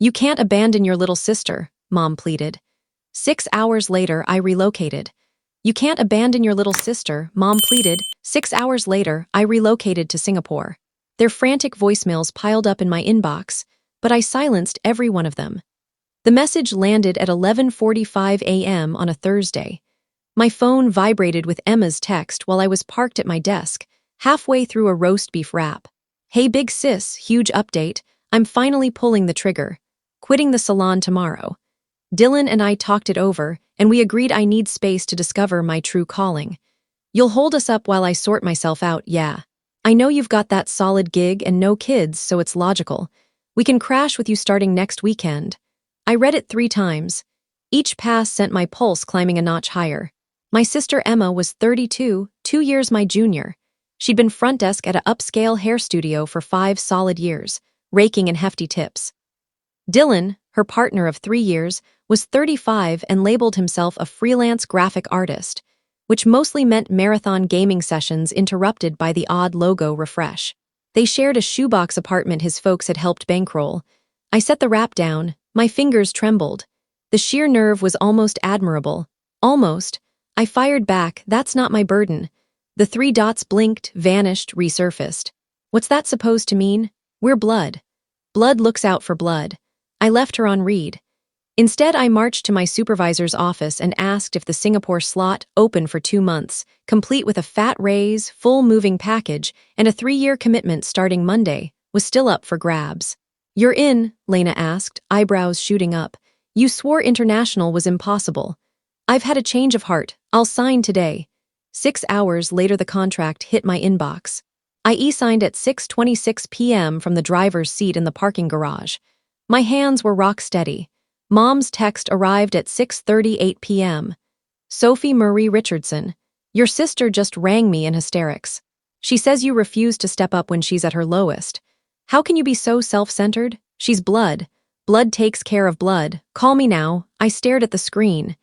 You can't abandon your little sister, Mom pleaded. 6 hours later, I relocated. You can't abandon your little sister, Mom pleaded. 6 hours later, I relocated to Singapore. Their frantic voicemails piled up in my inbox, but I silenced every one of them. The message landed at 11:45 a.m. on a Thursday. My phone vibrated with Emma's text while I was parked at my desk, halfway through a roast beef wrap. Hey big sis, huge update. I'm finally pulling the trigger. Quitting the salon tomorrow. Dylan and I talked it over, and we agreed I need space to discover my true calling. You'll hold us up while I sort myself out, yeah. I know you've got that solid gig and no kids, so it's logical. We can crash with you starting next weekend. I read it 3 times. Each pass sent my pulse climbing a notch higher. My sister Emma was 32, 2 years my junior. She'd been front desk at an upscale hair studio for 5 solid years, raking in hefty tips. Dylan, her partner of 3 years, was 35 and labeled himself a freelance graphic artist, which mostly meant marathon gaming sessions interrupted by the odd logo refresh. They shared a shoebox apartment his folks had helped bankroll. I set the wrap down, my fingers trembled. The sheer nerve was almost admirable. Almost. I fired back, that's not my burden. The 3 dots blinked, vanished, resurfaced. What's that supposed to mean? We're blood. Blood looks out for blood. I left her on read. Instead, I marched to my supervisor's office and asked if the Singapore slot, open for 2 months, complete with a fat raise, full moving package, and a 3-year commitment starting Monday, was still up for grabs. You're in, Lena asked, eyebrows shooting up. You swore international was impossible. I've had a change of heart. I'll sign today. 6 hours later, the contract hit my inbox. I e-signed at 6:26 p.m. from the driver's seat in the parking garage. My hands were rock steady. Mom's text arrived at 6:38 p.m. Sophie Marie Richardson, your sister just rang me in hysterics. She says you refuse to step up when she's at her lowest. How can you be so self-centered? She's blood. Blood takes care of blood. Call me now. I stared at the screen.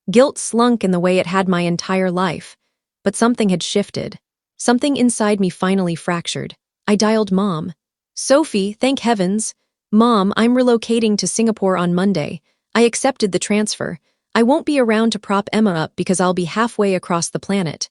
Guilt slunk in the way it had my entire life. But something had shifted. Something inside me finally fractured. I dialed Mom. Sophie, thank heavens. Mom, I'm relocating to Singapore on Monday. I accepted the transfer. I won't be around to prop Emma up because I'll be halfway across the planet.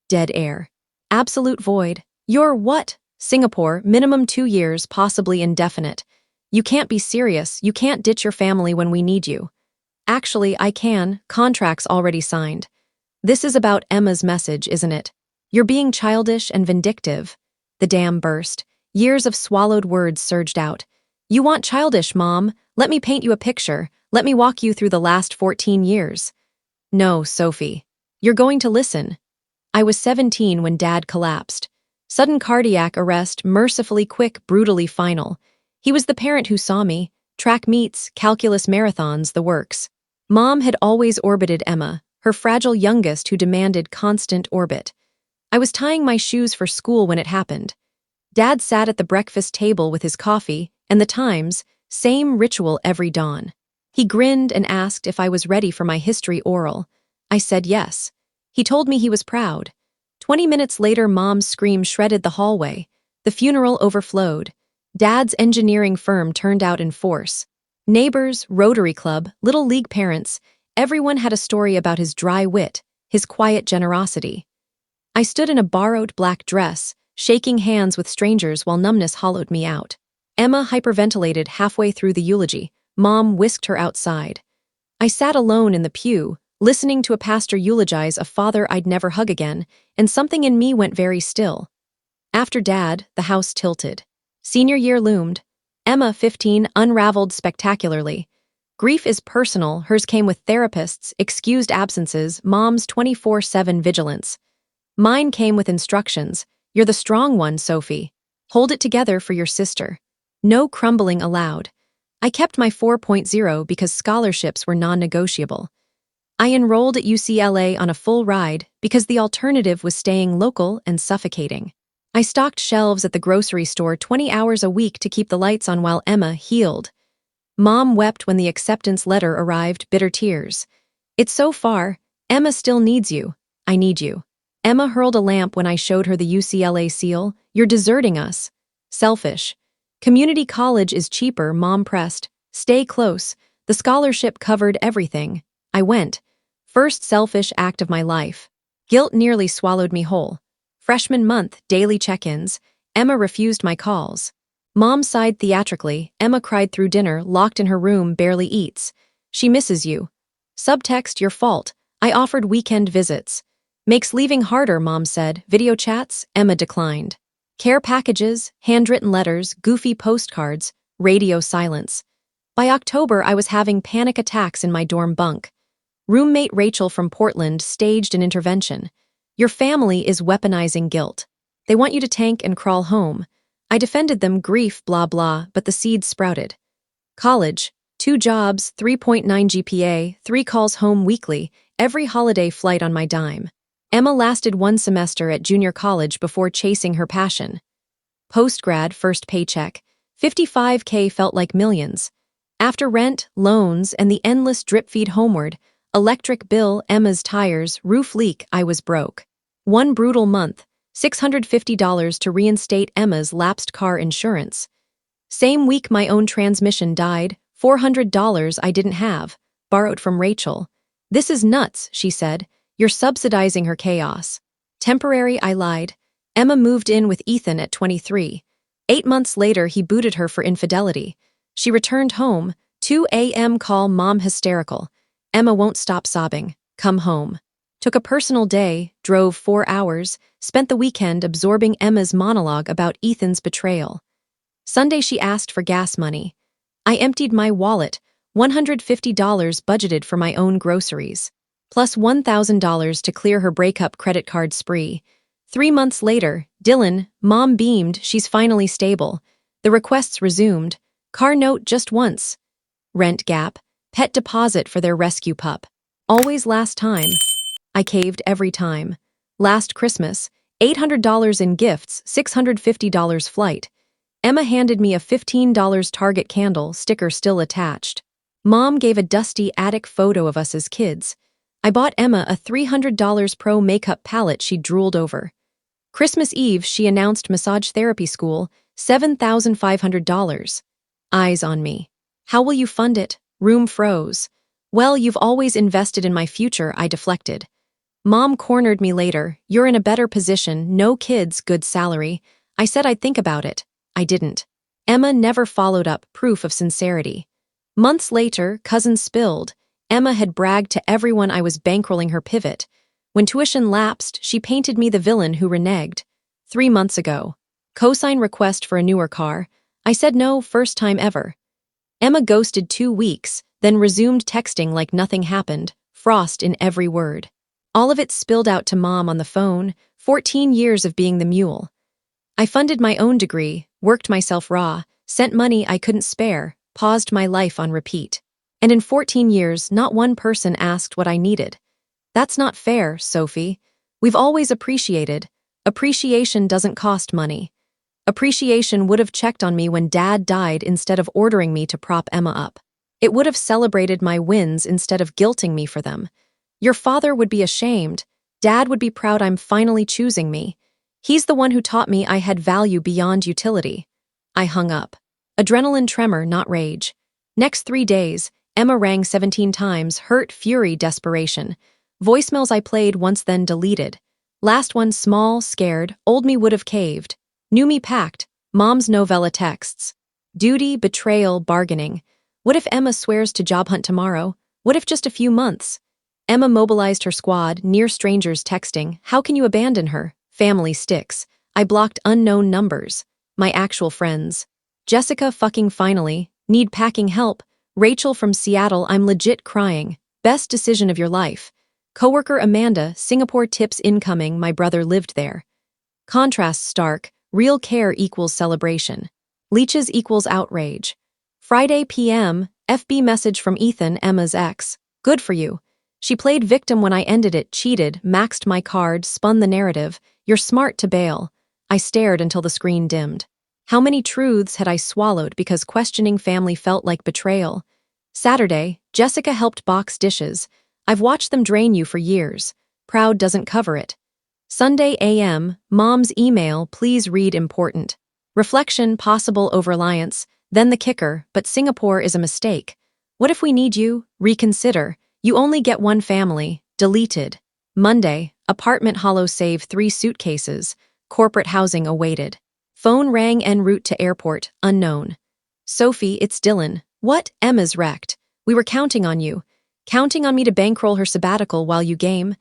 Dead air. Absolute void. You're what? Singapore, minimum 2 years, possibly indefinite. You can't be serious. You can't ditch your family when we need you. Actually, I can. Contract's already signed. This is about Emma's message, isn't it? You're being childish and vindictive. The dam burst. Years of swallowed words surged out. You want childish, Mom? Let me paint you a picture. Let me walk you through the last 14 years. No, Sophie. You're going to listen. I was 17 when Dad collapsed. Sudden cardiac arrest, mercifully quick, brutally final. He was the parent who saw me. Track meets, calculus marathons, the works. Mom had always orbited Emma, her fragile youngest who demanded constant orbit. I was tying my shoes for school when it happened. Dad sat at the breakfast table with his coffee, and the Times, same ritual every dawn. He grinned and asked if I was ready for my history oral. I said yes. He told me he was proud. 20 minutes later, Mom's scream shredded the hallway. The funeral overflowed. Dad's engineering firm turned out in force. Neighbors, Rotary Club, Little League parents, everyone had a story about his dry wit, his quiet generosity. I stood in a borrowed black dress, shaking hands with strangers while numbness hollowed me out. Emma hyperventilated halfway through the eulogy. Mom whisked her outside. I sat alone in the pew, listening to a pastor eulogize a father I'd never hug again, and something in me went very still. After Dad, the house tilted. Senior year loomed. Emma, 15, unraveled spectacularly. Grief is personal, hers came with therapists, excused absences, Mom's 24/7 vigilance. Mine came with instructions. You're the strong one, Sophie. Hold it together for your sister. No crumbling allowed. I kept my 4.0 because scholarships were non-negotiable. I enrolled at UCLA on a full ride because the alternative was staying local and suffocating. I stocked shelves at the grocery store 20 hours a week to keep the lights on while Emma healed. Mom wept when the acceptance letter arrived, bitter tears. It's so far. Emma still needs you. I need you. Emma hurled a lamp when I showed her the UCLA seal. You're deserting us. Selfish. Community college is cheaper, Mom pressed. Stay close. The scholarship covered everything. I went. First selfish act of my life. Guilt nearly swallowed me whole. Freshman month, daily check-ins. Emma refused my calls. Mom sighed theatrically. Emma cried through dinner, locked in her room, barely eats. She misses you. Subtext, your fault. I offered weekend visits. Makes leaving harder, Mom said. Video chats? Emma declined. Care packages, handwritten letters, goofy postcards, radio silence. By October, I was having panic attacks in my dorm bunk. Roommate Rachel from Portland staged an intervention. Your family is weaponizing guilt. They want you to tank and crawl home. I defended them, grief, blah blah, but the seeds sprouted. College, 2 jobs, 3.9 GPA, 3 calls home weekly, every holiday flight on my dime. Emma lasted 1 semester at junior college before chasing her passion. Postgrad, first paycheck, $55K felt like millions. After rent, loans, and the endless drip feed homeward, electric bill, Emma's tires, roof leak, I was broke. One brutal month, $650 to reinstate Emma's lapsed car insurance. Same week my own transmission died, $400 I didn't have, borrowed from Rachel. This is nuts, she said. You're subsidizing her chaos. Temporary, I lied. Emma moved in with Ethan at 23. 8 months later, he booted her for infidelity. She returned home, 2 a.m. call, mom hysterical. Emma won't stop sobbing. Come home. Took a personal day, drove 4 hours, spent the weekend absorbing Emma's monologue about Ethan's betrayal. Sunday she asked for gas money. I emptied my wallet, $150 budgeted for my own groceries, plus $1,000 to clear her breakup credit card spree. 3 months later, Dylan, mom beamed, she's finally stable. The requests resumed. Car note just once. Rent gap. Pet deposit for their rescue pup. Always last time. I caved every time. Last Christmas, $800 in gifts, $650 flight. Emma handed me a $15 Target candle, sticker still attached. Mom gave a dusty attic photo of us as kids. I bought Emma a $300 pro makeup palette she drooled over. Christmas Eve, she announced massage therapy school, $7,500. Eyes on me. How will you fund it? Room froze. Well, you've always invested in my future, I deflected. Mom cornered me later. You're in a better position, no kids, good salary. I said I'd think about it. I didn't. Emma never followed up, proof of sincerity. Months later, cousin spilled. Emma had bragged to everyone I was bankrolling her pivot. When tuition lapsed, she painted me the villain who reneged. 3 months ago. Cosign request for a newer car. I said no, first time ever. Emma ghosted 2 weeks, then resumed texting like nothing happened, frost in every word. All of it spilled out to mom on the phone, 14 years of being the mule. I funded my own degree, worked myself raw, sent money I couldn't spare, paused my life on repeat. And in 14 years, not one person asked what I needed. That's not fair, Sophie. We've always appreciated. Appreciation doesn't cost money. Appreciation would have checked on me when Dad died instead of ordering me to prop Emma up. It would have celebrated my wins instead of guilting me for them. Your father would be ashamed. Dad would be proud I'm finally choosing me. He's the one who taught me I had value beyond utility. I hung up. Adrenaline tremor, not rage. Next 3 days, Emma rang 17 times, hurt, fury, desperation. Voicemails I played once then deleted. Last one small, scared, old me would have caved. New me packed, mom's novella texts. Duty, betrayal, bargaining. What if Emma swears to job hunt tomorrow? What if just a few months? Emma mobilized her squad, near strangers texting, how can you abandon her? Family sticks. I blocked unknown numbers. My actual friends. Jessica fucking finally. Need packing help. Rachel from Seattle, I'm legit crying. Best decision of your life. Coworker Amanda, Singapore tips incoming, my brother lived there. Contrast stark. Real care equals celebration. Leeches equals outrage. Friday p.m., FB message from Ethan, Emma's ex. Good for you. She played victim when I ended it, cheated, maxed my card, spun the narrative. You're smart to bail. I stared until the screen dimmed. How many truths had I swallowed because questioning family felt like betrayal? Saturday, Jessica helped box dishes. I've watched them drain you for years. Proud doesn't cover it. Sunday a.m., mom's email, please read important. Reflection, possible overreliance. Then the kicker, but Singapore is a mistake. What if we need you? Reconsider. You only get one family. Deleted. Monday, apartment hollow save 3 suitcases. Corporate housing awaited. Phone rang en route to airport, unknown. Sophie, it's Dylan. What? Emma's wrecked. We were counting on you. Counting on me to bankroll her sabbatical while you game.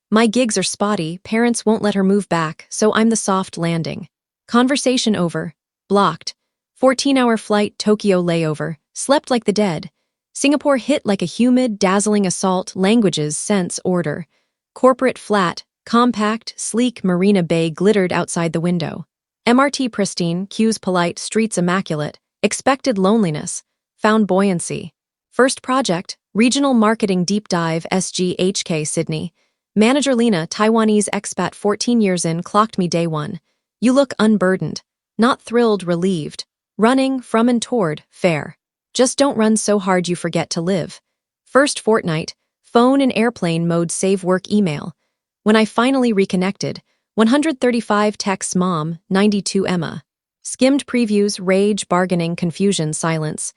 My gigs are spotty, parents won't let her move back, so I'm the soft landing. Conversation over. Blocked. 14-hour flight, Tokyo layover. Slept like the dead. Singapore hit like a humid, dazzling assault, languages, sense, order. Corporate flat, compact, sleek Marina Bay glittered outside the window. MRT pristine, queues polite, streets immaculate. Expected loneliness. Found buoyancy. First project, regional marketing deep dive SGHK Sydney. Manager Lena, Taiwanese expat 14 years in, clocked me day 1. You look unburdened. Not thrilled, relieved. Running, from and toward, fair. Just don't run so hard you forget to live. First fortnight, phone in airplane mode save work email. When I finally reconnected, 135 texts mom, 92 Emma. Skimmed previews, rage, bargaining, confusion, silence.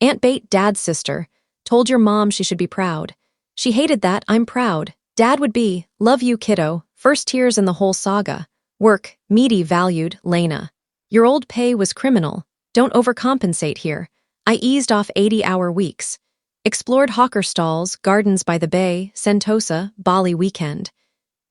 Aunt Bate, dad's sister. Told your mom she should be proud. She hated that, I'm proud. Dad would be, love you kiddo, first tears in the whole saga. Work, meaty valued, Lena. Your old pay was criminal. Don't overcompensate here. I eased off 80-hour weeks. Explored hawker stalls, gardens by the bay, Sentosa, Bali weekend.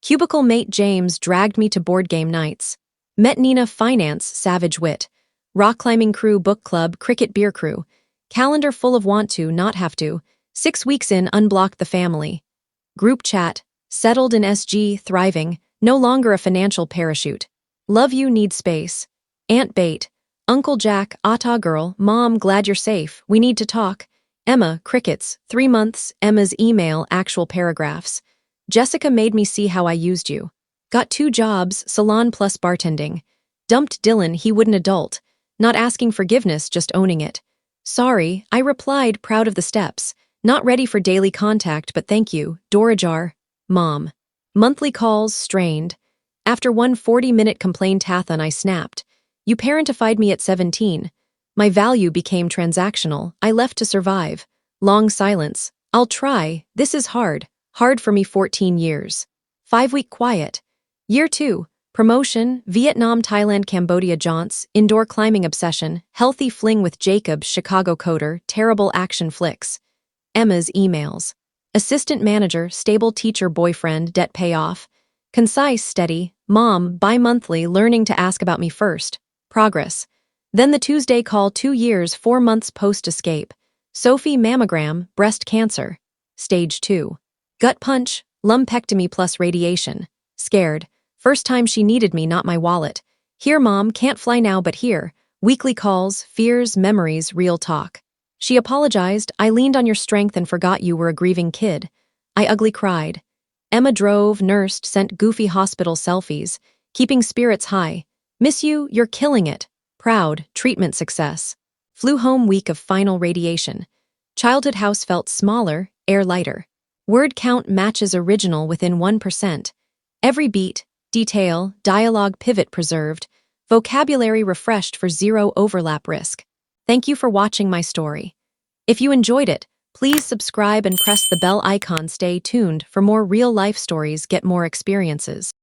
Cubicle mate James dragged me to board game nights. Met Nina finance, savage wit. Rock climbing crew, book club, cricket beer crew. Calendar full of want to, not have to. 6 weeks in, unblocked the family. Group chat. Settled in SG, thriving. No longer a financial parachute. Love you, need space. Aunt Bate. Uncle Jack, Aita girl, Mom, glad you're safe. We need to talk. Emma, crickets. 3 months. Emma's email, actual paragraphs. Jessica made me see how I used you. Got 2 jobs, salon plus bartending. Dumped Dylan, he wouldn't adult. Not asking forgiveness, just owning it. Sorry, I replied, proud of the steps. Not ready for daily contact, but thank you. Door ajar. Mom. Monthly calls, strained. After one 40-minute complaintathon, I snapped. You parentified me at 17. My value became transactional. I left to survive. Long silence. I'll try. This is hard. Hard for me 14 years. 5-week quiet. Year 2. Promotion, Vietnam, Thailand, Cambodia jaunts, indoor climbing obsession, healthy fling with Jacob, Chicago coder, terrible action flicks. Emma's emails. Assistant manager, stable teacher boyfriend, debt payoff. Concise, steady, mom, bi-monthly, learning to ask about me first. Progress. Then the Tuesday call 2 years, 4 months post-escape. Sophie mammogram, breast cancer. Stage 2. Gut punch, lumpectomy plus radiation. Scared. First time she needed me, not my wallet. Here, mom, can't fly now but here. Weekly calls, fears, memories, real talk. She apologized, I leaned on your strength and forgot you were a grieving kid. I ugly cried. Emma drove, nursed, sent goofy hospital selfies. Keeping spirits high. Miss you, you're killing it. Proud, treatment success. Flew home week of final radiation. Childhood house felt smaller, air lighter. Word count matches original within 1%. Every beat, detail, dialogue pivot preserved. Vocabulary refreshed for 0 overlap risk. Thank you for watching my story. If you enjoyed it, please subscribe and press the bell icon. Stay tuned for more real-life stories, get more experiences.